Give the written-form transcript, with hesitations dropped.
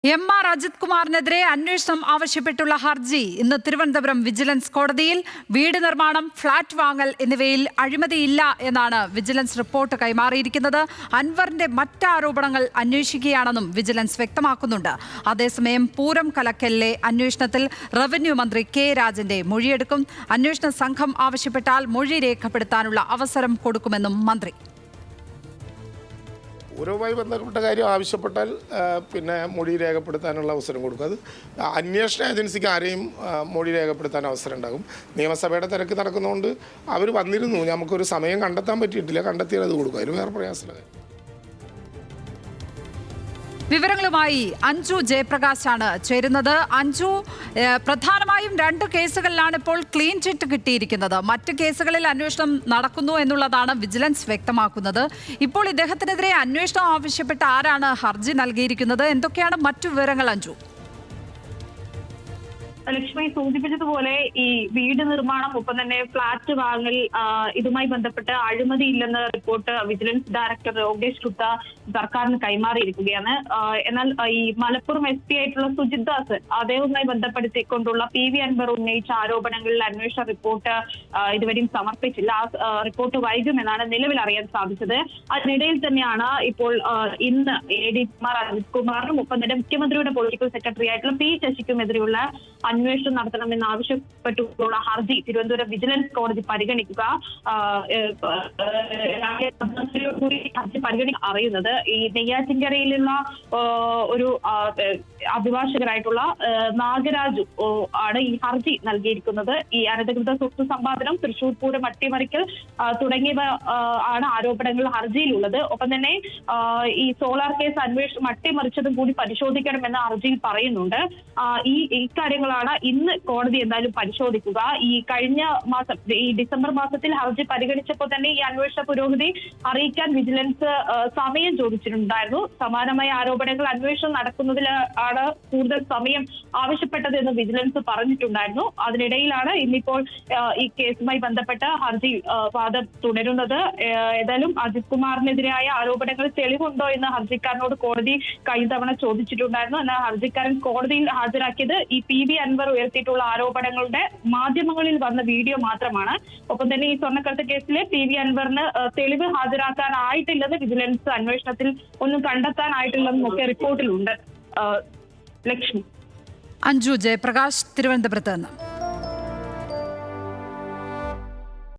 എം.ആർ. അജിത് കുമാറിനെതിരെ അന്വേഷണം ആവശ്യപ്പെട്ടുള്ള ഹർജി ഇന്ന് തിരുവനന്തപുരം വിജിലൻസ് കോടതിയിൽ. വീട് നിർമ്മാണം, ഫ്ളാറ്റ് വാങ്ങൽ എന്നിവയിൽ അഴിമതിയില്ല എന്നാണ് വിജിലൻസ് റിപ്പോർട്ട് കൈമാറിയിരിക്കുന്നത്. അൻവറിന്റെ മറ്റാരോപണങ്ങൾ അന്വേഷിക്കുകയാണെന്നും വിജിലൻസ് വ്യക്തമാക്കുന്നുണ്ട്. അതേസമയം പൂരം കലക്കലിലെ അന്വേഷണത്തിൽ റവന്യൂ മന്ത്രി കെ രാജന്റെ മൊഴിയെടുക്കും. അന്വേഷണ സംഘം ആവശ്യപ്പെട്ടാൽ മൊഴി രേഖപ്പെടുത്താനുള്ള അവസരം കൊടുക്കുമെന്നും മന്ത്രി. പൂരവുമായി ബന്ധപ്പെട്ട കാര്യം ആവശ്യപ്പെട്ടാൽ പിന്നെ മൊഴി രേഖപ്പെടുത്താനുള്ള അവസരം കൊടുക്കും. അത് അന്വേഷണ ഏജൻസിക്ക് ആരെയും മൊഴി രേഖപ്പെടുത്താൻ അവസരം ഉണ്ടാകും. നിയമസഭയുടെ തിരക്ക് നടക്കുന്നതുകൊണ്ട് അവർ വന്നിരുന്നു, നമുക്കൊരു സമയം കണ്ടെത്താൻ പറ്റിയിട്ടില്ല, കണ്ടെത്തിയാൽ അത് കൊടുക്കും. അതിന് വേറെ പ്രയാസമില്ല. വിവരങ്ങളുമായി അഞ്ജു ജയപ്രകാശാണ് ചേരുന്നത്. അഞ്ജു, പ്രധാനമായും 2 കേസുകളിലാണ് ഇപ്പോൾ ക്ലീൻ ചിറ്റ് കിട്ടിയിരിക്കുന്നത്. മറ്റ് കേസുകളിൽ അന്വേഷണം നടക്കുന്നു എന്നുള്ളതാണ് വിജിലൻസ് വ്യക്തമാക്കുന്നത്. ഇപ്പോൾ ഇദ്ദേഹത്തിനെതിരെ അന്വേഷണം ആവശ്യപ്പെട്ട് ആരാണ് ഹർജി നൽകിയിരിക്കുന്നത്? എന്തൊക്കെയാണ് മറ്റു വിവരങ്ങൾ അഞ്ജു? ലക്ഷ്മി സൂചിപ്പിച്ചതുപോലെ ഈ വീട് നിർമ്മാണം, ഒപ്പം തന്നെ ഫ്ളാറ്റ് വാങ്ങൽ, ഇതുമായി ബന്ധപ്പെട്ട് അഴിമതി ഇല്ലെന്ന report vigilance director Yogesh Gupta സർക്കാരിന് കൈമാറിയിരിക്കുകയാണ്. എന്നാൽ ഈ മലപ്പുറം SP ആയിട്ടുള്ള സുജിത് ദാസ്, അദ്ദേഹവുമായി ബന്ധപ്പെടുത്തിക്കൊണ്ടുള്ള PV അൻവർ ഉന്നയിച്ച ആരോപണങ്ങളിൽ അന്വേഷണ റിപ്പോർട്ട് ഇതുവരെയും സമർപ്പിച്ചില്ല. ആ റിപ്പോർട്ട് വൈകുമെന്നാണ് നിലവിൽ അറിയാൻ സാധിച്ചത്. അതിനിടയിൽ തന്നെയാണ് ഇപ്പോൾ ഇന്ന് AD അജിത് കുമാറിനും ഒപ്പം തന്നെ മുഖ്യമന്ത്രിയുടെ പൊളിറ്റിക്കൽ സെക്രട്ടറി ആയിട്ടുള്ള P ശശിക്കുമെതിരെയുള്ള അന്വേഷണം നടത്തണമെന്ന് ആവശ്യപ്പെട്ടുള്ള ഹർജി തിരുവനന്തപുരം വിജിലൻസ് കോടതി പരിഗണിക്കുക. ഹർജി അറിയുന്നത് ഈ നെയ്യാറ്റിൻകരയിലുള്ള ഒരു അഭിഭാഷകരായിട്ടുള്ള നാഗരാജു ആണ് ഈ ഹർജി നൽകിയിരിക്കുന്നത്. ഈ അനധികൃത സ്വത്ത് സമ്പാദനം, തൃശൂർ പൂരം അട്ടിമറിക്കൽ തുടങ്ങിയവ ആണ് ആരോപണങ്ങൾ ഹർജിയിലുള്ളത്. ഒപ്പം തന്നെ ഈ സോളാർ കേസ് അന്വേഷണം അട്ടിമറിച്ചതും കൂടി പരിശോധിക്കണമെന്ന് ഹർജിയിൽ പറയുന്നുണ്ട്. ഈ കാര്യങ്ങളാണ് ഇന്ന് കോടതി എന്തായാലും പരിശോധിക്കുക. ഈ കഴിഞ്ഞ മാസം, ഈ ഡിസംബർ മാസത്തിൽ ഹർജി പരിഗണിച്ചപ്പോൾ തന്നെ ഈ അന്വേഷണ പുരോഗതി അറിയിക്കാൻ വിജിലൻസ് സമയം ചോദിച്ചിട്ടുണ്ടായിരുന്നു. സമാനമായ ആരോപണങ്ങൾ അന്വേഷണം നടക്കുന്നതിൽ ആണ് കൂടുതൽ സമയം ആവശ്യപ്പെട്ടത് എന്ന് വിജിലൻസ് പറഞ്ഞിട്ടുണ്ടായിരുന്നു. അതിനിടയിലാണ് ഇന്നിപ്പോൾ ഈ കേസുമായി ബന്ധപ്പെട്ട ഹർജി വാദം തുടരുന്നത്. ഏതായാലും അജിത് കുമാറിനെതിരായ ആരോപണങ്ങൾ തെളിവുണ്ടോ എന്ന് ഹർജിക്കാരനോട് കോടതി കഴിഞ്ഞ തവണ ചോദിച്ചിട്ടുണ്ടായിരുന്നു. എന്നാൽ ഹർജിക്കാരൻ കോടതിയിൽ ഹാജരാക്കിയത് ഈ PV അൻവർ ഉയർത്തിയിട്ടുള്ള ആരോപണങ്ങളുടെ മാധ്യമങ്ങളിൽ വന്ന വീഡിയോ മാത്രമാണ്. ഒപ്പം തന്നെ ഈ സ്വർണ്ണക്കടത്ത് കേസിലെ PV അൻവറിന് തെളിവ് ഹാജരാക്കാനായിട്ടില്ലെന്ന് വിജിലൻസ് അന്വേഷണത്തിൽ ഒന്നും കണ്ടെത്താനായിട്ടില്ലെന്നും ഒക്കെ റിപ്പോർട്ടിലുണ്ട്. ലക്ഷ്മി. അഞ്ജു ജയപ്രകാശ്, തിരുവനന്തപുരത്ത് നിന്ന്.